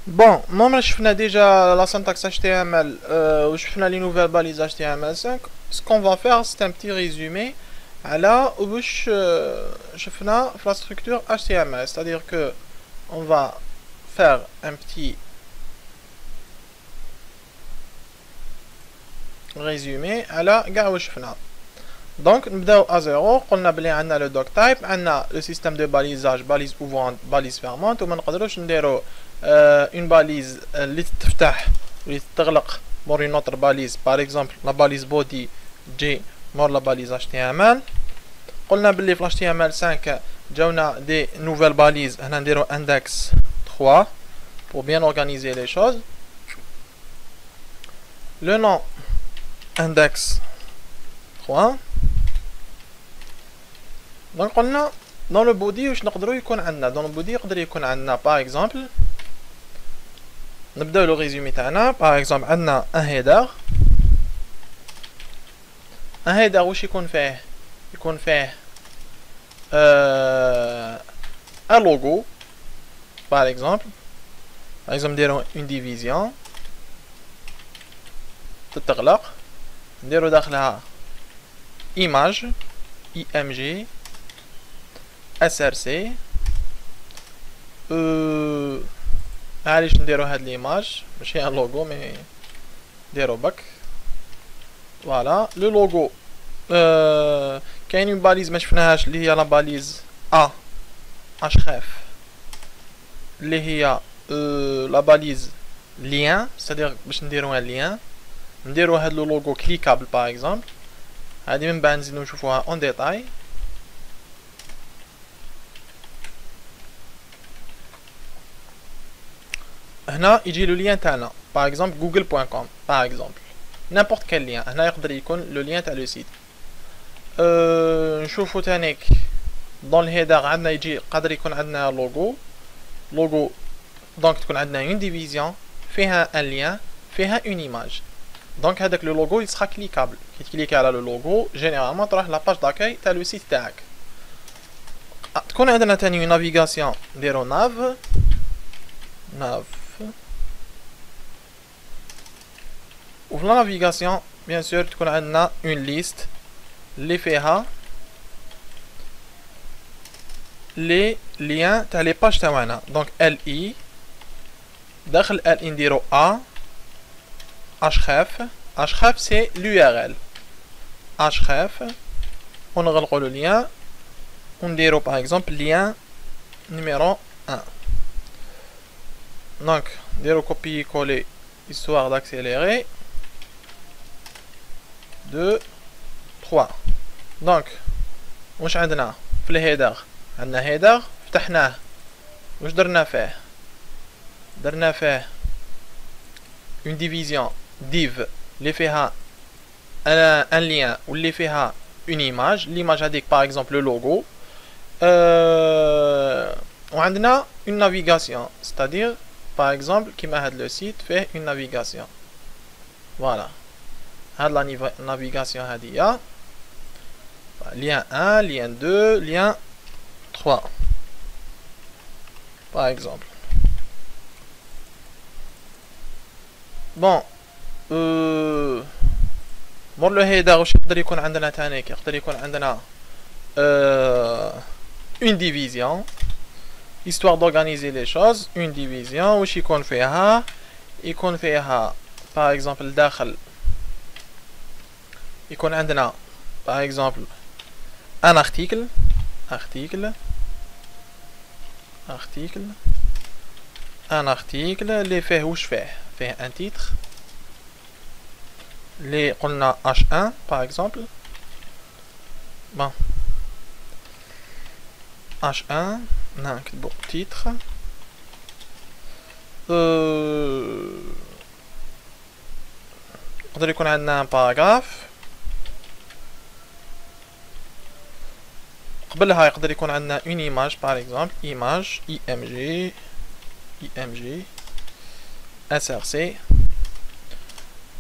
Bon, moi je fais déjà la syntaxe HTML, je fais les nouvelles balises HTML5. Ce qu'on va faire, c'est un petit résumé. Là où je fais la structure HTML, c'est-à-dire que on va faire un petit résumé. Là, regarde où je fais. Donc, nous بداو à 0. قلنا بلي عندنا le doc type, عندنا le système de balisage, balise ouvrante, balise fermante, وما نقدروش نديرو une balise اللي تفتح واللي تغلق مور une autre balise. Par exemple, la balise body تجي مور la balise HTML. قلنا بلي في HTML5 جاونا des nouvelles balises. هنا نديرو index 3 pour bien organiser les choses. Le nom index 3. Donc on a dans le body واش نقدروا يكون عندنا dans le body يقدر يكون عندنا par exemple نبداو لو ريزومي تاعنا par exemple عندنا un header. un header واش يكون فيه un logo par exemple نديرو une division تتغلق نديرو داخلها image img src. معليش نديرو هاد ليماج ماشي ان لوغو مي نديرو بك فوالا لو لوغو. كاين اون باليز ما شفناهاش اللي هي لا باليز ا اش خاف اللي هي لا باليز لين c'est-à-dire باش نديرو ان لين نديرو هاد لو لوغو كليكابل باغ اكزومبل. هادي من بعد نزيدو نشوفوها اون ديتاي. هنا يجي لو لين تاعنا باغ اكزومبل google.com باغ اكزومبل n'importe quel lien. هنا يقدر يكون لو لين تاع لو سيت. نشوفو تانيك دون الهيدر عندنا يجي قادر يكون عندنا لوغو دونك تكون عندنا اون ديفيزيون فيها ان لين فيها اون ايماج. دونك هذاك لو لوغو يسرا كليكابل. كي تكليكي على لو لوغو جينيرالمون تروح لا باج داكاي تاع لو سيت تاعك. تكون عندنا تاني نافيغاسيون نديرو ناف وفي لا نافيغاسيون بيان سور تكون عندنا اون ليست اللي فيها لي ليان تاع لي باج تاعنا. دونك ال اي داخل ال اي نديرو ا href c'est l'url href ونغلقو لو لien ونديرو par exemple lien numéro 1. donc نديرو copier coller histoire d'accélérer 2 3. donc واش عندنا في الهيدر عندنا هيدر فتحناه واش درنا فيه une division div اللي فيها un lien واللي فيها une image. l'image هذيك par exemple le logo. وعندنا une navigation c'est-à-dire par exemple كيما هاد le site فيه une navigation. voilà هاد la navigation هادية lien 1 lien 2 lien 3 par exemple. bon مور لو هيدر واش يقدر يكون عندنا تانيك يقدر يكون عندنا une division histoire d'organiser les choses. une division واش يكون فيها par exemple داخل يكون عندنا par exemple un article اللي فيه واش فيه un titre اللي قلنا h1 par exemple. bon h1 نكتبو titre يقدر يكون عندنا باراغراف قبلها يقدر يكون عندنا une image par exemple image img src.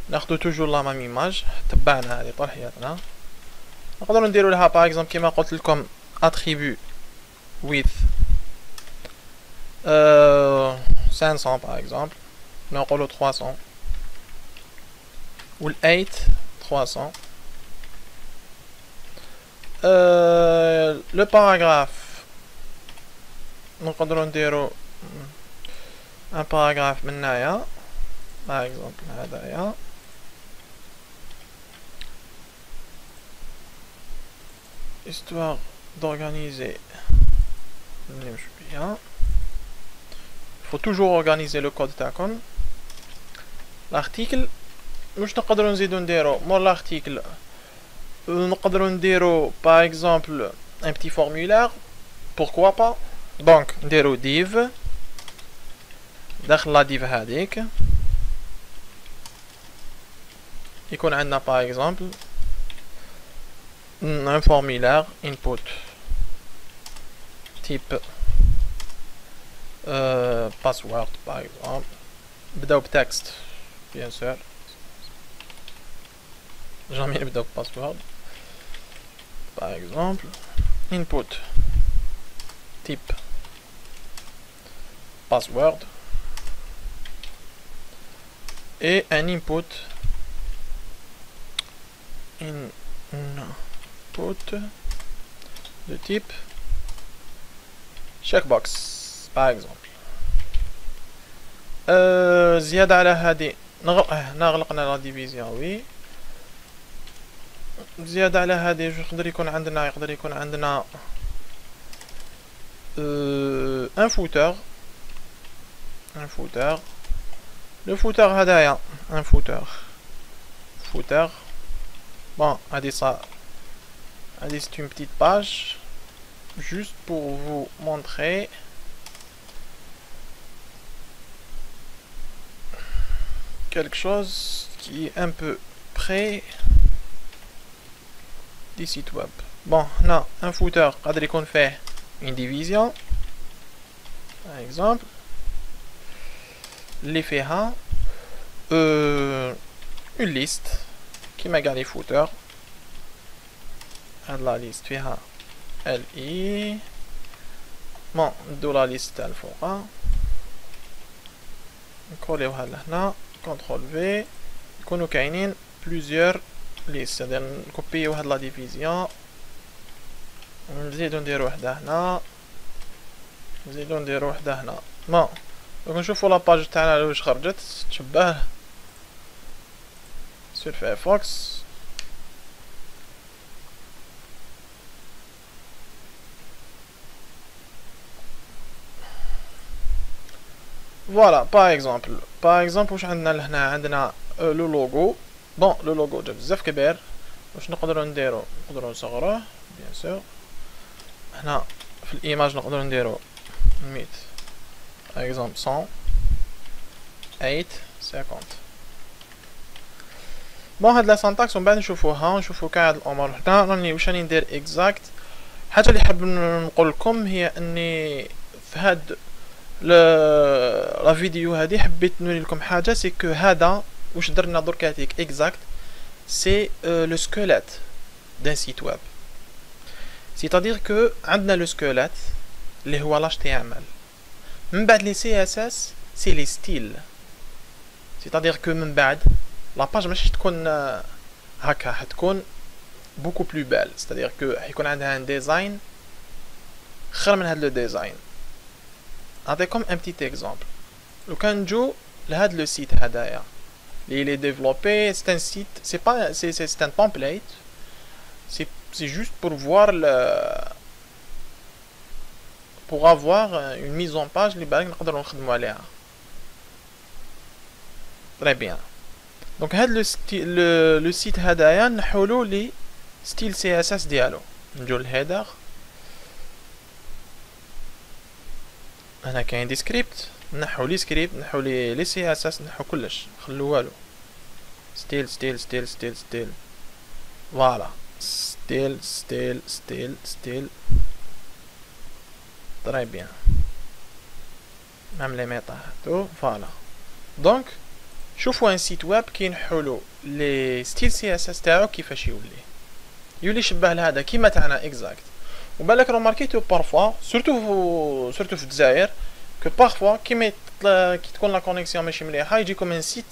ناخدو توجور لا ميم ايماج تبعنا هذه طول حياتنا. نقدروا نديرو لها باغ اكزومبل كيما قلت لكم اتريبيو width 500 par exemple, نقولو 300 وال 8 300. Le paragraphe نقدرو نديرو un paragraphe من هنايا par exemple هدايا histoire d'organiser. Il faut toujours organiser le code تاعكم. l'article واش نقدرو نزيدو نديرو مور l'article نقدرو نديرو par exemple un petit formulaire, pourquoi pas. donc نديرو div داخل لا div هذيك يكون عندنا par exemple un formulaire input type password par exemple بداو بتكست bien sûr jamais نبداو password par exemple input type password et un input de type checkbox par exemple. زيادة على هذه نغلقنا لا ديفيزيون وي. زيادة على هذه يقدر يكون عندنا un footer le footer هدايا un footer bon هذه c'est une petite page juste pour vous montrer quelque chose qui est un peu près des sites web. bon là un footer قادر يكون فيه une division par exemple اللي فيها une liste كيما قال لي footer. هاد لا ليست فيها LI بون ندو لا ليست تاع الفوقا نكوليوها لهنا كونترول في يكونوا كاينين بلوزيور ليست سادير نكوبيو هاد لا ديفيزيون نزيدو نديرو وحده هنا نزيدو نديرو وحده هنا. بون دوك نشوفو لاباج تاعنا واش خرجت تشبه سور فايرفوكس. Voilà, par exemple واش عندنا لهنا عندنا لو لوغو. بون لو لوغو جا بزاف كبير واش نقدروا نديرو نقدروا نصغروه بيان سور. هنا في الايماج نقدروا نديرو 100 par exemple 100 8 50. بون هاد لا سانتاكس ومن بعد نشوفو كاع هاد الامور. هنا راني واش راني ندير اكزاكت. حاجه اللي حاب نقول لكم هي اني في هاد لا فيديو هذه حبيت نوري لكم حاجه سي كو هذا واش درنا درك هذيك اكزاكت سي لو سكيليت دان سيت ويب. سيتادير كو عندنا لو سكيليت اللي هو لاش تي ام ال من بعد لي سي اس اس سي لي ستيل. سيتادير كو من بعد لا باج ماشي تكون هكا حتكون بوكو بلو بال. سيتادير كو حيكون عندها ان ديزاين خير من هاد لو ديزاين. نعطيكم ان بتيت اكزومبل. لو كان نجو لهاد لو سيت هدايا اللي ديفلوبي سي ان سيت سي با سي ان تمبليت سي جوست بور فوار pour avoir une mise en page اللي بالك نقدروا نخدموا عليها. très bien. donc هاد لو سيت هدايا نحولو لي ستيل سي اس اس ديالو. نجو للهيدر هنا كاين دي سكريبت نحو لي سكريبت نحو لي سي اس اس نحو كلش نخلو والو. ستيل فوالا ستيل très bien. même les méta هادو فوالا. دونك شوفوا ان سيت ويب كي نحولو لي ستيل سي اس اس تاعو كيفاش يولي شبه لهذا كيما تاعنا اكزاكت. وبالك روماركيتو بارفوا سورتو في الجزائر que parfois كي تكون لا كونيكسيون ماشي مليحه يجيكم ان سيت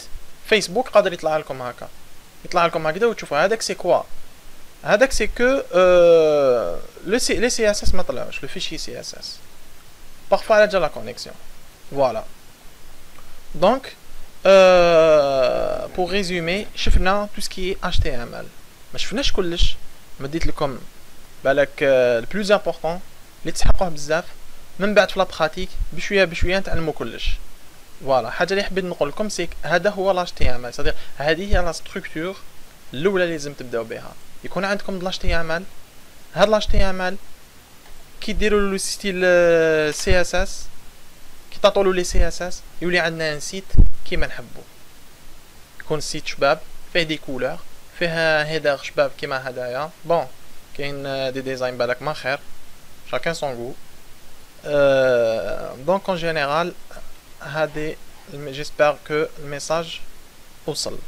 فيسبوك قادر يطلع لكم هكا هكذا وتشوفوا هذاك سي كوا هذاك سي كو لي سي اس اس ما طلعوش لو فيشي سي اس اس parfois على جال لا كونيكسيون فوالا دونك pour résumer شفنا tout ce qui est HTML ما شفناش كلش مديت لكم بالك البلوز امبورطون اللي تسحقوه بزاف من بعد في لا براتيك بشويه نتعلموا كلش فوالا حاجه اللي حبيت نقول لكم سي هذا هو لاش تي ام ال صديق هذه هي لا ستركتور الاولى اللي لازم تبداو بها يكون عندكم لاش تي ام ال هاد لاش تي ام ال كي ديروا له ستيل سي اس اس كي تعطوا له لي سي اس اس يولي عندنا ان سيت كيما نحبوا يكون سيت شباب فيه دي كولور فيه هيدر شباب كيما هدايا بون كاين دي ديزاين بالك ما خير chacun son goût donc en général j'espère que le message وصل